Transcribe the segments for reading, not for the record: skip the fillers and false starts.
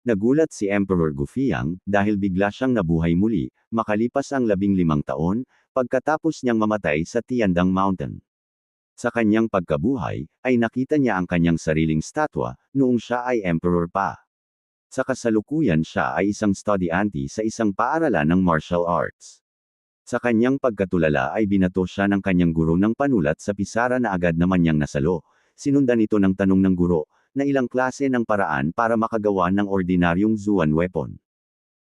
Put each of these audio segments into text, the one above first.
Nagulat si Emperor Gufiang, dahil bigla siyang nabuhay muli, makalipas ang 15 taon, pagkatapos niyang mamatay sa Tiandang Mountain. Sa kanyang pagkabuhay, ay nakita niya ang kanyang sariling statwa, noong siya ay emperor pa. Sa kasalukuyan siya ay isang estudyante sa isang paaralan ng martial arts. Sa kanyang pagkatulala ay binato siya ng kanyang guro ng panulat sa pisara na agad naman niyang nasalo. Sinundan ito ng tanong ng guro, na ilang klase ng paraan para makagawa ng ordinaryong Zuan weapon.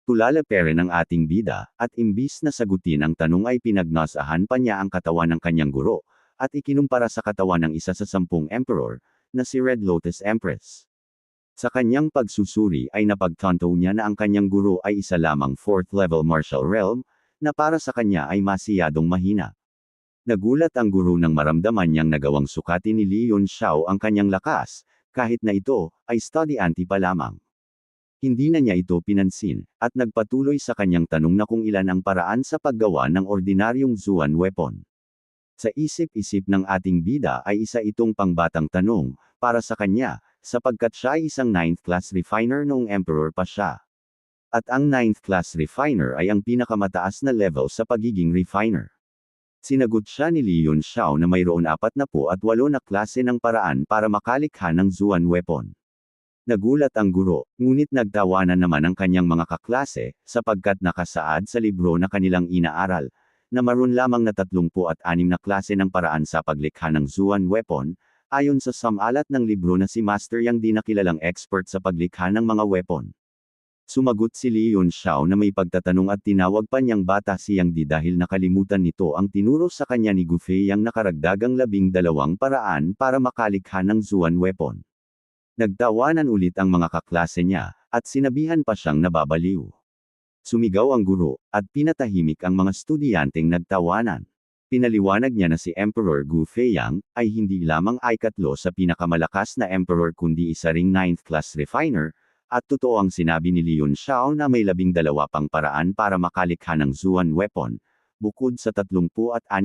Tulala pa rin ang ating bida, at imbis na sagutin ang tanong ay pinagnasahan pa niya ang katawan ng kanyang guro, at ikinumpara sa katawan ng isa sa 10 emperor, na si Red Lotus Empress. Sa kanyang pagsusuri ay napagtanto niya na ang kanyang guro ay isa lamang 4th level martial realm, na para sa kanya ay masyadong mahina. Nagulat ang guro nang maramdaman niyang nagawang sukatin ni Li Yunxiao ang kanyang lakas, kahit na ito ay estudyante pa lamang. Hindi na niya ito pinansin, at nagpatuloy sa kanyang tanong na kung ilan ang paraan sa paggawa ng ordinaryong Zuan weapon. Sa isip-isip ng ating bida ay isa itong pangbatang tanong, para sa kanya, sapagkat siya ay isang 9th class refiner noong emperor pa siya. At ang 9th class refiner ay ang pinakamataas na level sa pagiging refiner. Sinagot siya ni Li Yunxiao na mayroon 48 na klase ng paraan para makalikha ng Zuan weapon. Nagulat ang guro, ngunit nagtawanan naman ang kanyang mga kaklase, sapagkat nakasaad sa libro na kanilang inaaral, na maroon lamang na 36 na klase ng paraan sa paglikha ng Zuan weapon, ayon sa samalat ng libro na si Master Yang Di na kilalang expert sa paglikha ng mga weapon. Sumagot si Li Yunxiao na may pagtatanong at tinawag pa niyang bata si Yang Di dahil nakalimutan nito ang tinuro sa kanya ni Gufei ang nakaragdagang 12 paraan para makalikha ng Zuan weapon. Nagtawanan ulit ang mga kaklase niya, at sinabihan pa siyang nababaliw. Sumigaw ang guro, at pinatahimik ang mga estudyanteng nagtawanan. Pinaliwanag niya na si Emperor Gufei ay hindi lamang ay katlo sa pinakamalakas na emperor kundi isa ring 9th class refiner, at totoo ang sinabi ni Li Yunxiao na may 12 pang paraan para makalikha ng Zuan weapon, bukod sa 36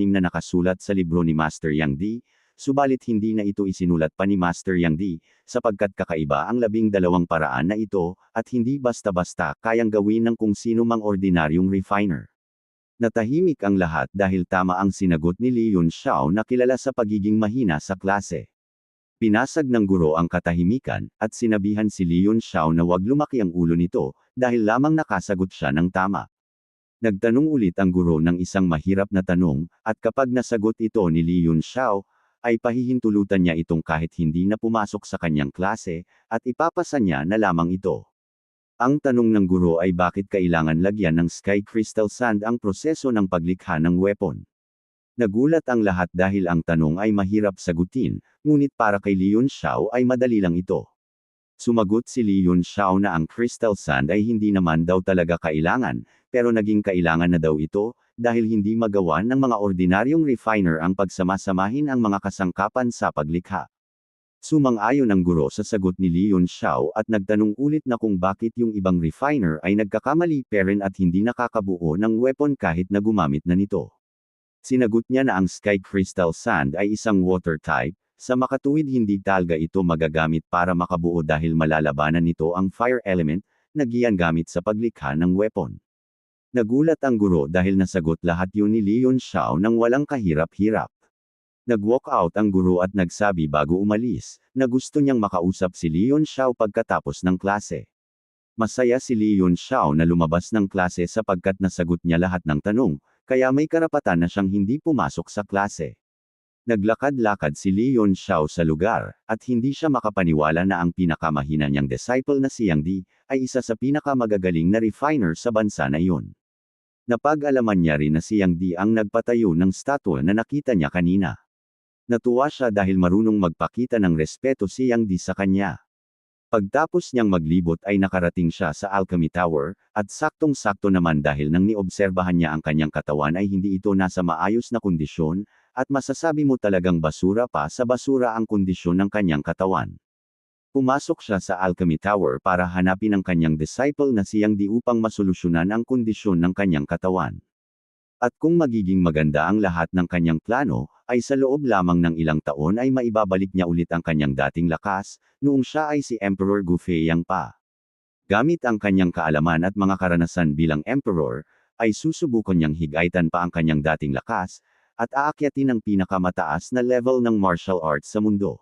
na nakasulat sa libro ni Master Yang Di, subalit hindi na ito isinulat pa ni Master Yang Di, sapagkat kakaiba ang 12 paraan na ito, at hindi basta-basta kayang gawin ng kung sino mang ordinaryong refiner. Natahimik ang lahat dahil tama ang sinagot ni Li Yunxiao na kilala sa pagiging mahina sa klase. Pinasag ng guro ang katahimikan, at sinabihan si Li Yunxiao na wag lumaki ang ulo nito, dahil lamang nakasagot siya ng tama. Nagtanong ulit ang guro ng isang mahirap na tanong, at kapag nasagot ito ni Li Yunxiao, ay pahihintulutan niya itong kahit hindi na pumasok sa kanyang klase, at ipapasa niya na lamang ito. Ang tanong ng guro ay bakit kailangan lagyan ng sky crystal sand ang proseso ng paglikha ng weapon. Nagulat ang lahat dahil ang tanong ay mahirap sagutin, ngunit para kay Li Yunxiao ay madali lang ito. Sumagot si Li Yunxiao na ang crystal sand ay hindi naman daw talaga kailangan, pero naging kailangan na daw ito, dahil hindi magawa ng mga ordinaryong refiner ang pagsama-samahin ang mga kasangkapan sa paglikha. Sumang-ayon ang guro sa sagot ni Li Yunxiao at nagtanong ulit na kung bakit yung ibang refiner ay nagkakamali pa rin at hindi nakakabuo ng weapon kahit na gumamit na nito. Sinagot niya na ang sky crystal sand ay isang water type, sa makatuwid hindi talaga ito magagamit para makabuo dahil malalabanan nito ang fire element, na giyan-gamit sa paglikha ng weapon. Nagulat ang guro dahil nasagot lahat yun ni Li Yunxiao nang walang kahirap-hirap. Nag-walk out ang guro at nagsabi bago umalis, na gusto niyang makausap si Li Yunxiao pagkatapos ng klase. Masaya si Li Yunxiao na lumabas ng klase sapagkat nasagot niya lahat ng tanong, kaya may karapatan na siyang hindi pumasok sa klase. Naglakad-lakad si Li Yunxiao sa lugar, at hindi siya makapaniwala na ang pinakamahina niyang disciple na si Yang Di, ay isa sa pinakamagagaling na refiner sa bansa na iyon. Napag-alaman niya rin na si Yang Di ang nagpatayo ng statwa na nakita niya kanina. Natuwa siya dahil marunong magpakita ng respeto si Yang Di sa kanya. Pagtapos niyang maglibot ay nakarating siya sa Alchemy Tower, at saktong-sakto naman dahil nang niobserbahan niya ang kanyang katawan ay hindi ito nasa maayos na kondisyon, at masasabi mo talagang basura pa sa basura ang kondisyon ng kanyang katawan. Pumasok siya sa Alchemy Tower para hanapin ang kanyang disciple na si Yang Di upang masolusyonan ang kondisyon ng kanyang katawan. At kung magiging maganda ang lahat ng kanyang plano, ay sa loob lamang ng ilang taon ay maibabalik niya ulit ang kanyang dating lakas, noong siya ay si Emperor Gufei pa. Gamit ang kanyang kaalaman at mga karanasan bilang emperor, ay susubukan niyang higaitan pa ang kanyang dating lakas, at aakyatin ang pinakamataas na level ng martial arts sa mundo.